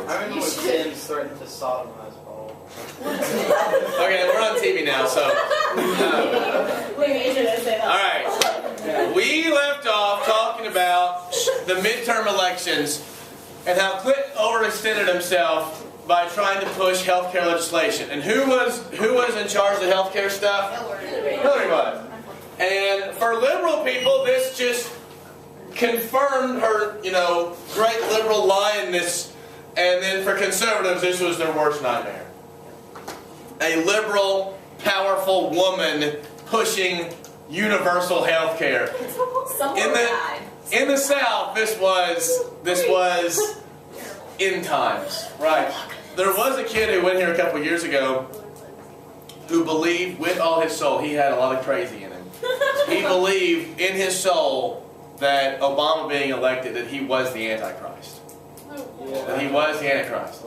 I remember when Tim threatened to sodomize Paul. Okay, we're on TV now, so. Alright. We left off talking about the midterm elections and how Clinton overextended himself by trying to push healthcare legislation. And who was in charge of the healthcare stuff? Hillary was. And for liberal people, this just confirmed her, great liberal lioness. And then for conservatives, this was their worst nightmare. A liberal, powerful woman pushing universal health care. In the South, this was end times, right? There was a kid who went here a couple years ago who believed with all his soul, he had a lot of crazy in him. He believed in his soul that Obama being elected, that he was the Antichrist. That he was the Antichrist.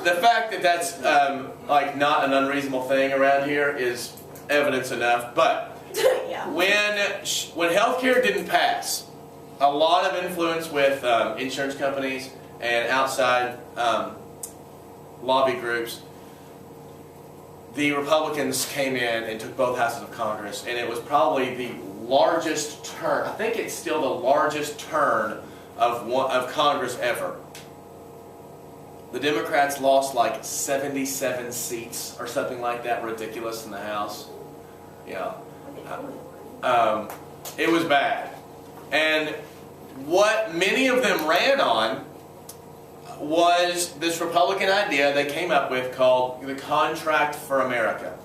The fact that that's not an unreasonable thing around here is evidence enough. But when healthcare didn't pass, a lot of influence with insurance companies and outside lobby groups, the Republicans came in and took both houses of Congress, and it was probably the largest turn. I think it's still the largest turn of Congress ever. The Democrats lost like 77 seats or something like that, ridiculous, in the House. Yeah. It was bad. And what many of them ran on was this Republican idea they came up with called the Contract for America.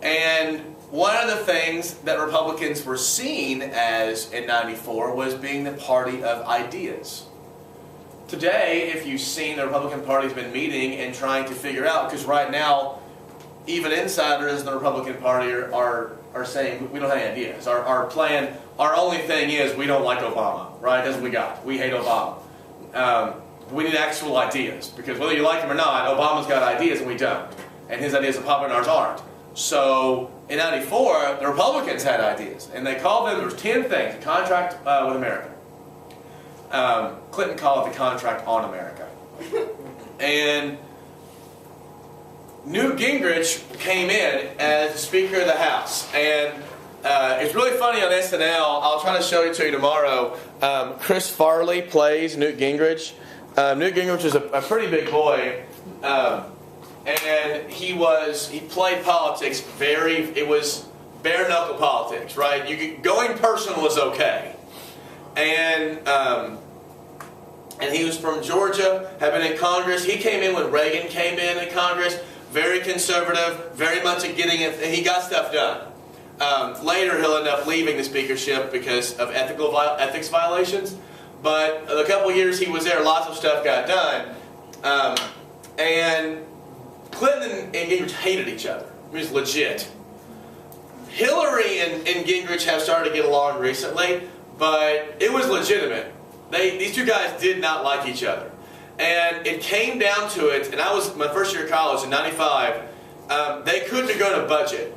And one of the things that Republicans were seen as in '94 was being the party of ideas. Today, if you've seen, the Republican Party's been meeting and trying to figure out, because right now, even insiders in the Republican Party are saying, we don't have any ideas. Our plan, our only thing is we don't like Obama, right? That's what we got. We hate Obama. We need actual ideas, because whether you like him or not, Obama's got ideas and we don't. And his ideas are popular and ours aren't. So, in '94, the Republicans had ideas, and they called them, there was 10 things, a contract with America. Clinton called it the Contract on America. And Newt Gingrich came in as the Speaker of the House. And it's really funny on SNL. I'll try to show it to you tomorrow. Chris Farley plays Newt Gingrich. Newt Gingrich is a pretty big boy. And he played politics it was bare knuckle politics, right? Going personal is okay. And he was from Georgia, had been in Congress. He came in when Reagan came in Congress, very conservative, very much at getting it, and he got stuff done. Later, he'll end up leaving the speakership because of ethics violations. But the couple years he was there, lots of stuff got done. And Clinton and Gingrich hated each other. It was legit. Hillary and Gingrich have started to get along recently, but it was legitimate. These two guys did not like each other. And it came down to it, and I was my first year of college in '95, they couldn't agree on a budget.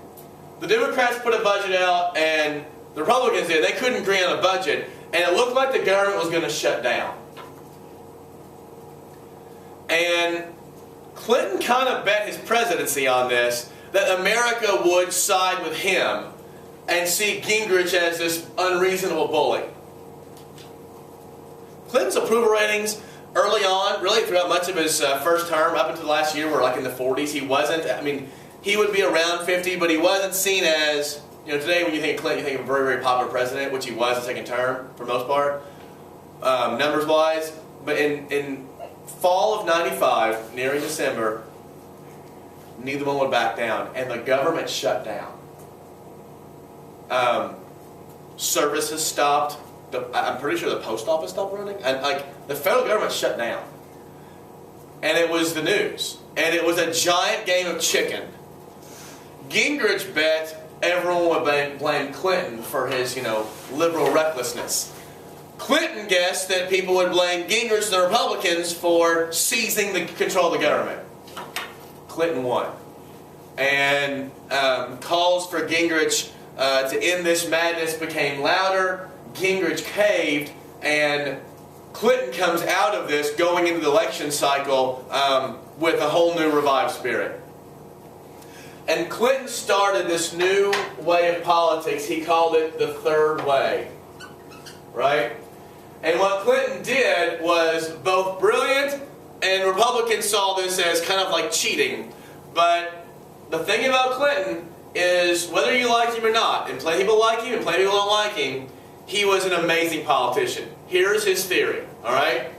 The Democrats put a budget out, and the Republicans did. They couldn't agree on a budget, and it looked like the government was going to shut down. And Clinton kind of bet his presidency on this, that America would side with him and see Gingrich as this unreasonable bully. Clinton's approval ratings early on, really throughout much of his first term, up until last year, were like in the 40s. He wasn't, he would be around 50, but he wasn't seen as, today when you think of Clinton, you think of a very, very popular president, which he was the second term, for the most part, numbers-wise. But in fall of '95, nearing December, neither one would back down, and the government shut down. Services stopped. I'm pretty sure the post office stopped running. And the federal government shut down. And it was the news. And it was a giant game of chicken. Gingrich bet everyone would blame Clinton for his, liberal recklessness. Clinton guessed that people would blame Gingrich and the Republicans for seizing the control of the government. Clinton won. And calls for Gingrich to end this madness became louder. Gingrich caved, and Clinton comes out of this going into the election cycle with a whole new revived spirit. And Clinton started this new way of politics. He called it the third way. Right? And what Clinton did was both brilliant, and Republicans saw this as kind of like cheating. But the thing about Clinton is, whether you like him or not, and plenty of people like him and plenty of people don't like him, he was an amazing politician. Here's his theory, all right?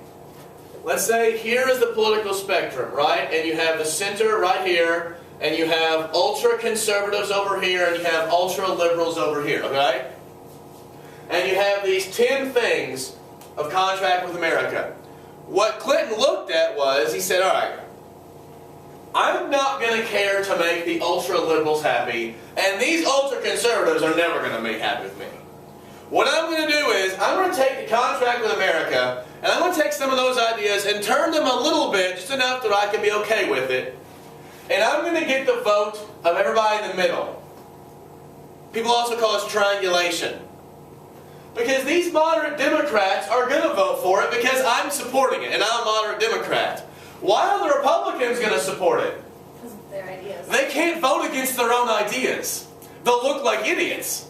Let's say here is the political spectrum, right? And you have the center right here, and you have ultra-conservatives over here, and you have ultra-liberals over here, okay? And you have these 10 things of contract with America. What Clinton looked at was, he said, all right, I'm not going to care to make the ultra-liberals happy, and these ultra-conservatives are never going to be happy with me. What I'm going to do is, I'm going to take the contract with America, and I'm going to take some of those ideas and turn them a little bit, just enough that I can be okay with it, and I'm going to get the vote of everybody in the middle. People also call this triangulation. Because these moderate Democrats are going to vote for it because I'm supporting it, and I'm a moderate Democrat. Why are the Republicans going to support it? Because of their ideas. They can't vote against their own ideas. They'll look like idiots.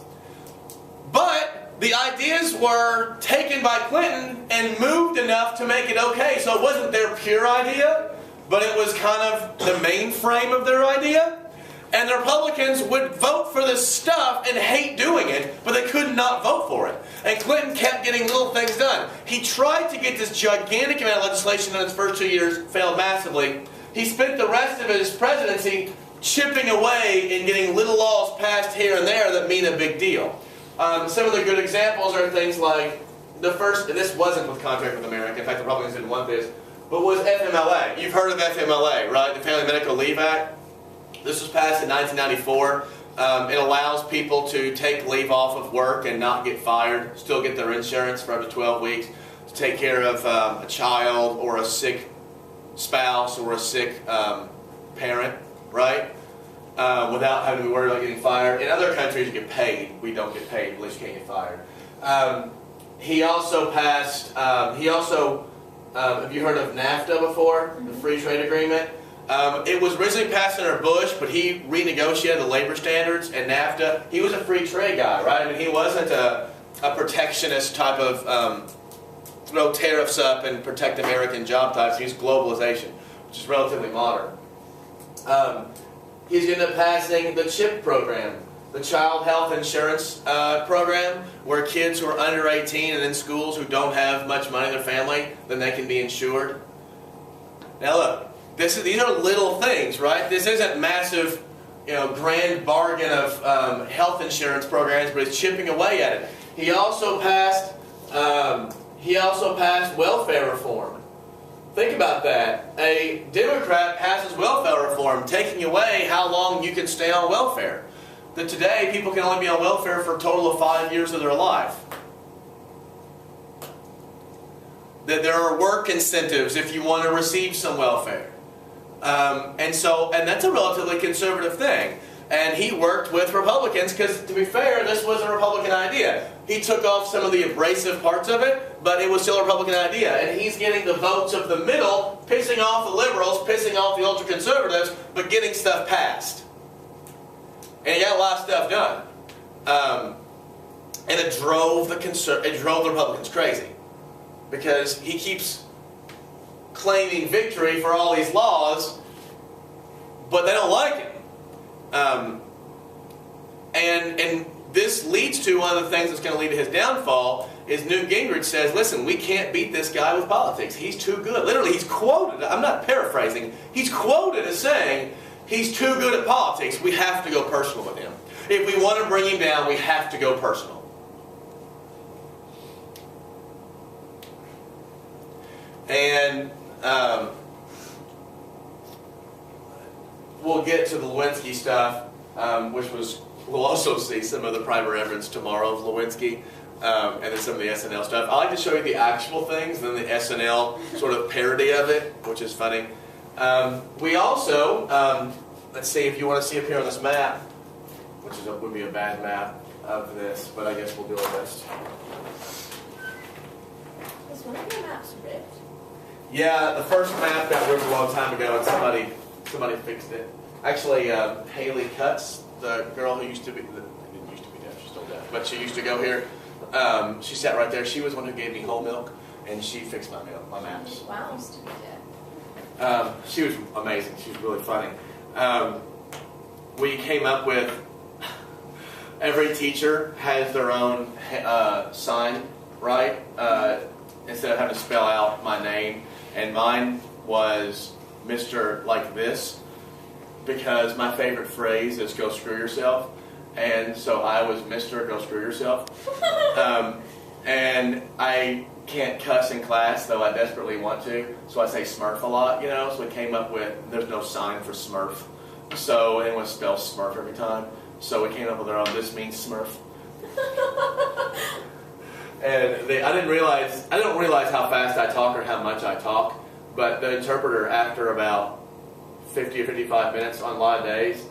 But the ideas were taken by Clinton and moved enough to make it okay. So it wasn't their pure idea, but it was kind of the mainframe of their idea. And the Republicans would vote for this stuff and hate doing it, but they could not vote for it. And Clinton kept getting little things done. He tried to get this gigantic amount of legislation in his first 2 years, failed massively. He spent the rest of his presidency chipping away and getting little laws passed here and there that mean a big deal. Some of the good examples are things like the first, and this wasn't with Contract with America, in fact the Republicans didn't want this, but was FMLA. You've heard of FMLA, right? The Family Medical Leave Act. This was passed in 1994. It allows people to take leave off of work and not get fired, still get their insurance for up to 12 weeks, to take care of a child or a sick spouse or a sick parent, right? Without having to be worried about getting fired. In other countries you get paid. We don't get paid, at least you can't get fired. He also passed, have you heard of NAFTA before? The Free Trade Agreement? It was originally passed under Bush, but he renegotiated the labor standards and NAFTA. He was a free trade guy, right? I mean, he wasn't a protectionist type of throw tariffs up and protect American job types. He was globalization, which is relatively modern. He's ended up passing the CHIP program, the Child Health Insurance program, where kids who are under 18 and in schools who don't have much money in their family, then they can be insured. Now look. These are little things, right? This isn't massive, grand bargain of health insurance programs, but it's chipping away at it. He also passed welfare reform. Think about that. A Democrat passes welfare reform, taking away how long you can stay on welfare. That today people can only be on welfare for a total of 5 years of their life. That there are work incentives if you want to receive some welfare. And that's a relatively conservative thing. And he worked with Republicans because, to be fair, this was a Republican idea. He took off some of the abrasive parts of it, but it was still a Republican idea. And he's getting the votes of the middle, pissing off the liberals, pissing off the ultra-conservatives, but getting stuff passed. And he got a lot of stuff done. And it drove the Republicans crazy. Because he keeps claiming victory for all these laws, but they don't like him. And this leads to one of the things that's going to lead to his downfall is Newt Gingrich says, listen, we can't beat this guy with politics. He's too good. Literally, he's quoted, I'm not paraphrasing, he's quoted as saying, he's too good at politics. We have to go personal with him. If we want to bring him down, we have to go personal. And we'll get to the Lewinsky stuff, we'll also see some of the primary evidence tomorrow of Lewinsky, and then some of the SNL stuff. I like to show you the actual things, and then the SNL sort of parody of it, which is funny. We also, let's see if you want to see up here on this map, which would be a bad map of this, but I guess we'll do our best. Is one of your maps maps ripped? Yeah, the first map got ripped a long time ago, and somebody fixed it. Actually, Haley Cutts, the girl who used to be, didn't used to be deaf, she's still deaf, but she used to go here. She sat right there. She was the one who gave me whole milk, and she fixed my maps. Wow. She was amazing. She was really funny. We came up with, every teacher has their own sign, right? Instead of having to spell out my name. And mine was Mr. like this, because my favorite phrase is go screw yourself. And so I was Mr. Go Screw Yourself. And I can't cuss in class, though I desperately want to. So I say Smurf a lot, you know. So we came up with, there's no sign for Smurf. So anyone spells Smurf every time. So we came up with our own, this means Smurf. And I didn't realize how fast I talk or how much I talk. But the interpreter, after about 50 or 55 minutes on a lot of days,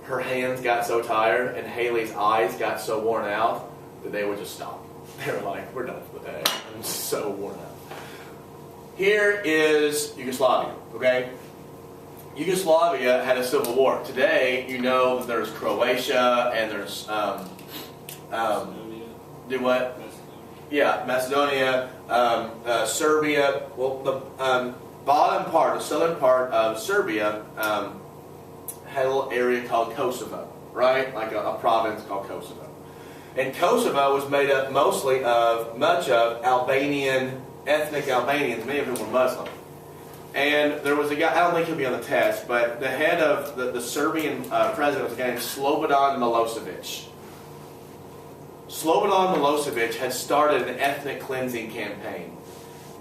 her hands got so tired and Haley's eyes got so worn out that they would just stop. They were like, we're done for the day. I'm so worn out. Here is Yugoslavia, okay? Yugoslavia had a civil war. Today, you know that there's Croatia and there's, do what? Yeah, Macedonia, Serbia. Well, the bottom part, the southern part of Serbia, had a little area called Kosovo, right? Like a province called Kosovo. And Kosovo was made up mostly of much of Albanian, ethnic Albanians, many of whom were Muslim. And there was a guy, I don't think he'll be on the test, but the head of the Serbian president was a guy named Slobodan Milosevic. Slobodan Milosevic had started an ethnic cleansing campaign.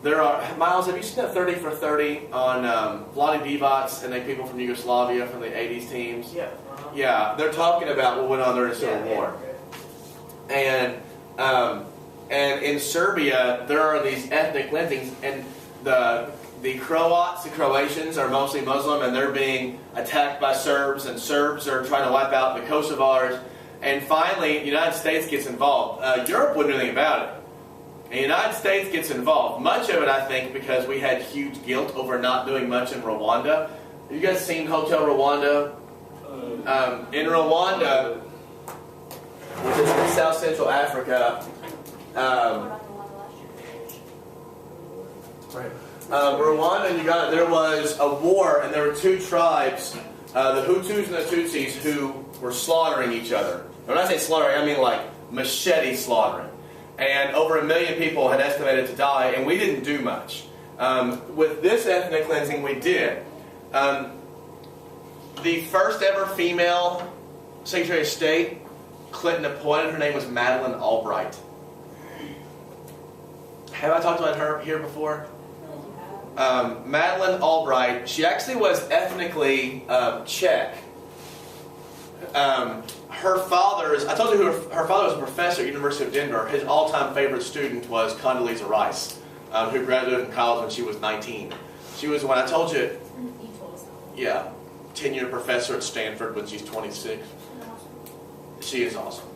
There are, Miles, have you seen that 30 for 30 on Vlade Divac and the people from Yugoslavia from the 80s teams? Yeah. Yeah, they're talking about what went on during the Civil War. And in Serbia, there are these ethnic cleansings, and the Croats, the Croatians are mostly Muslim, and they're being attacked by Serbs, and Serbs are trying to wipe out the Kosovars. And finally, the United States gets involved. Europe wouldn't do anything about it. And the United States gets involved. Much of it, I think, because we had huge guilt over not doing much in Rwanda. Have you guys seen Hotel Rwanda? In Rwanda, which is in South Central Africa, Rwanda and Uganda, there was a war, and there were two tribes, the Hutus and the Tutsis, who were slaughtering each other. When I say slaughtering, I mean like machete slaughtering. And over 1 million people had estimated to die, and we didn't do much. With this ethnic cleansing, we did. The first ever female Secretary of State, Clinton appointed, her name was Madeleine Albright. Have I talked about her here before? Madeleine Albright, she actually was ethnically Czech. Her father I told you who her father was a professor at the University of Denver. His all-time favorite student was Condoleezza Rice, who graduated from college when she was 19. She was, when I told you, You told us that. yeah, tenured professor at Stanford when she's 26. She is awesome.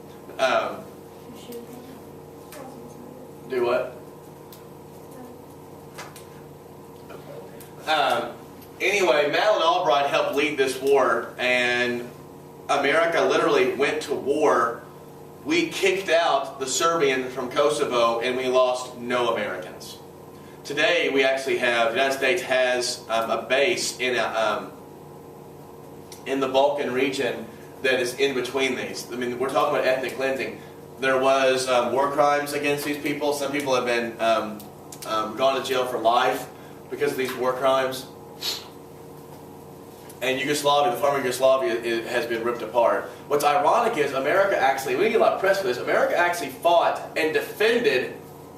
Do what? Anyway, Madeleine Albright helped lead this war, and America literally went to war. We kicked out the Serbians from Kosovo, and we lost no Americans. Today, we actually have, the United States has a base in the Balkan region that is in between these. I mean, we're talking about ethnic cleansing. There was war crimes against these people. Some people have been gone to jail for life because of these war crimes. And Yugoslavia, the former Yugoslavia, has been ripped apart. What's ironic is America actually, we get a lot of press for this, America actually fought and defended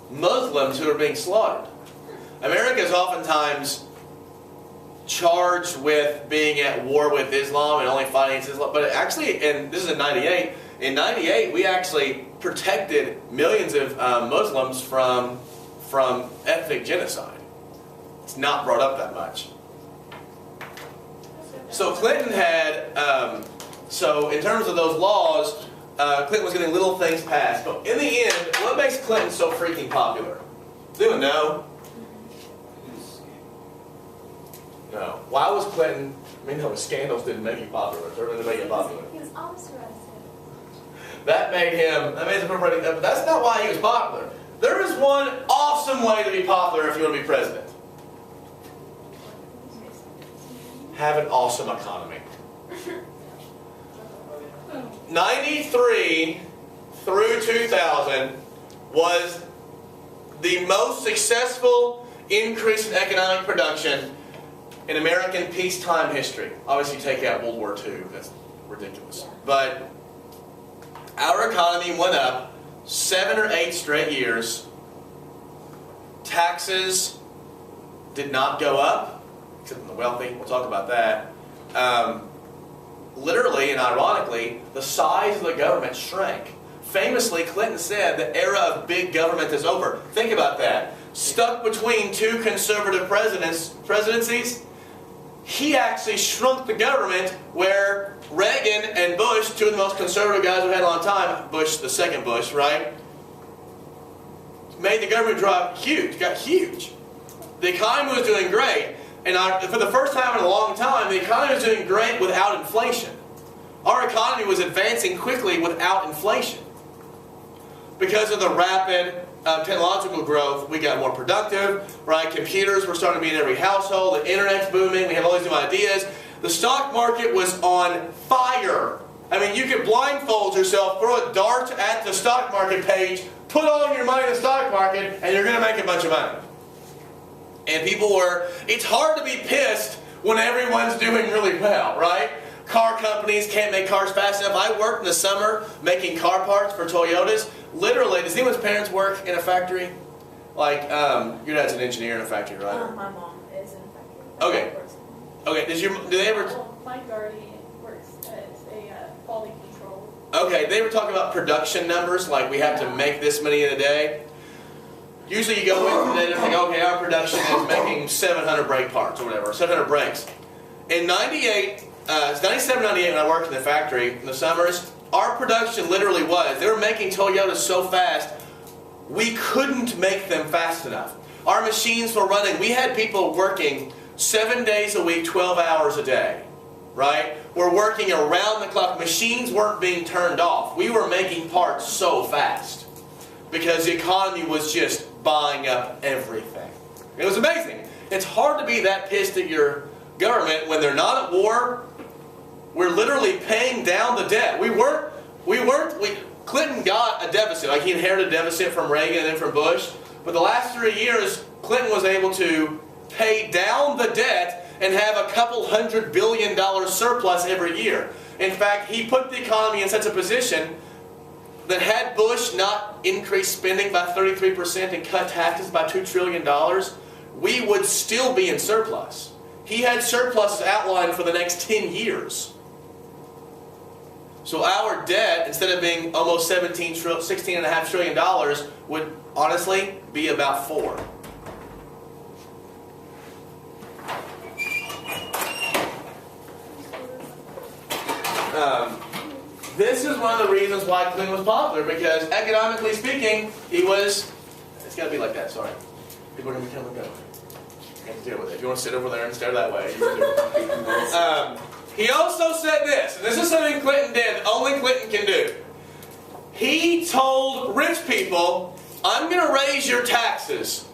Muslims who were being slaughtered. America is oftentimes charged with being at war with Islam and only fighting against Islam. But actually, and this is in '98, in '98 we actually protected millions of Muslims from ethnic genocide. It's not brought up that much. So Clinton had, so in terms of those laws, Clinton was getting little things passed. But in the end, what makes Clinton so freaking popular? Does anyone know? No. Why was Clinton? I mean, no, his scandals didn't make him popular. It certainly didn't make him popular. He was almost arrested. That made him. But that's not why he was popular. There is one awesome way to be popular if you want to be president. Have an awesome economy. 93 through 2000 was the most successful increase in economic production in American peacetime history. Obviously, you take out World War II. That's ridiculous. But our economy went up 7 or 8 straight years. Taxes did not go up, except for the wealthy. We'll talk about that. Literally and ironically, the size of the government shrank. Famously, Clinton said the era of big government is over. Think about that. Stuck between 2 conservative presidencies, he actually shrunk the government, where Reagan and Bush, 2 of the most conservative guys we've had in a long time, Bush, the second Bush, right, made the government drop huge, got huge. The economy was doing great. And for the first time in a long time, the economy was doing great without inflation. Our economy was advancing quickly without inflation. Because of the rapid technological growth, we got more productive, right? Computers were starting to be in every household, the internet's booming, we have all these new ideas. The stock market was on fire. I mean, you could blindfold yourself, throw a dart at the stock market page, put all your money in the stock market, and you're going to make a bunch of money. And people were, it's hard to be pissed when everyone's doing really well, right? Car companies can't make cars fast enough. I worked in the summer making car parts for Toyotas. Literally, does anyone's parents work in a factory? Like, your dad's an engineer in a factory, right? My mom is in a factory. Okay. Okay, do they ever... Well, my guardian works as a quality control. Okay, they were talking about production numbers, like we have to make this many in a day. Usually you go in and they think, okay, our production is making 700 brake parts or whatever, 700 brakes. In 97, 98, when I worked in the factory in the summers, our production literally was, they were making Toyotas so fast, we couldn't make them fast enough. Our machines were running, we had people working 7 days a week, 12 hours a day, right? We're working around the clock. Machines weren't being turned off. We were making parts so fast because the economy was just buying up everything. It was amazing. It's hard to be that pissed at your government when they're not at war. We're literally paying down the debt. Clinton got a deficit, like he inherited a deficit from Reagan and then from Bush. But the last 3 years, Clinton was able to pay down the debt and have a couple $100 billion surplus every year. In fact, he put the economy in such a position that had Bush not increased spending by 33% and cut taxes by $2 trillion, we would still be in surplus. He had surpluses outlined for the next 10 years. So our debt, instead of being almost $16.5 trillion, would honestly be about 4. This is one of the reasons why Clinton was popular, because economically speaking, he was, it's got to be like that, sorry. People are going to be coming and going. You have to deal with it. If you want to sit over there and stare that way, you can do it. He also said this, and this is something Clinton did that only Clinton can do. He told rich people, I'm going to raise your taxes,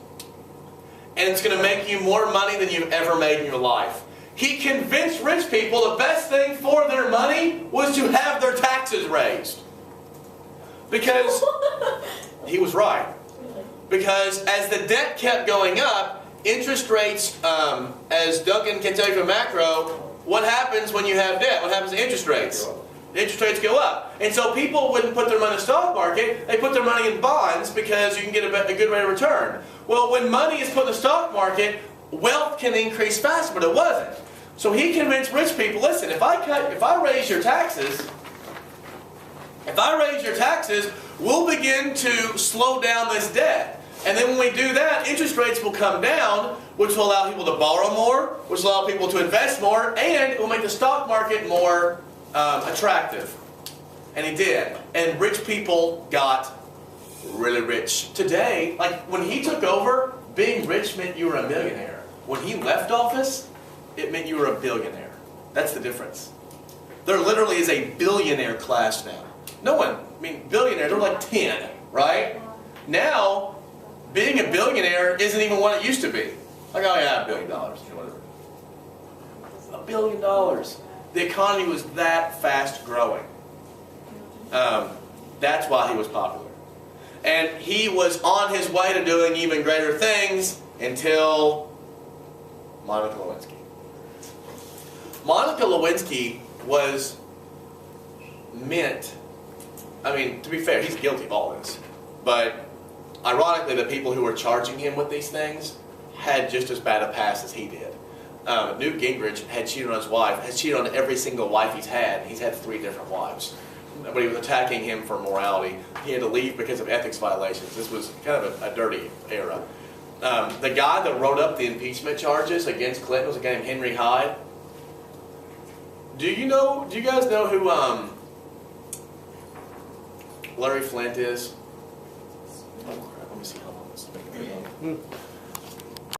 and it's going to make you more money than you've ever made in your life. He convinced rich people the best thing for their money was to have their taxes raised. Because he was right. Because as the debt kept going up, interest rates, as Duncan can tell you from macro, what happens when you have debt? What happens to interest rates? Interest rates go up. And so people wouldn't put their money in the stock market, they put their money in bonds because you can get a good rate of return. Well, when money is put in the stock market, wealth can increase faster, but it wasn't. So he convinced rich people, listen, if I raise your taxes, we'll begin to slow down this debt. And then when we do that, interest rates will come down, which will allow people to borrow more, which will allow people to invest more, and it will make the stock market more attractive. And he did. And rich people got really rich. Today, like when he took over, being rich meant you were a millionaire. When he left office, it meant you were a billionaire. That's the difference. There literally is a billionaire class now. No one, I mean, billionaires, they're like 10, right? Now, being a billionaire isn't even what it used to be. Like, oh yeah, $1 billion, whatever. $1 billion. The economy was that fast growing. That's why he was popular. And he was on his way to doing even greater things until Monica Lewinsky. Monica Lewinsky was meant, I mean, to be fair, he's guilty of all this. But ironically, the people who were charging him with these things had just as bad a past as he did. Newt Gingrich had cheated on his wife, has cheated on every single wife he's had. He's had 3 different wives. But he was attacking him for morality. He had to leave because of ethics violations. This was kind of a dirty era. The guy that wrote up the impeachment charges against Clinton was a guy named Henry Hyde. Do you guys know who Larry Flint is? Oh crap, let me see how long this is.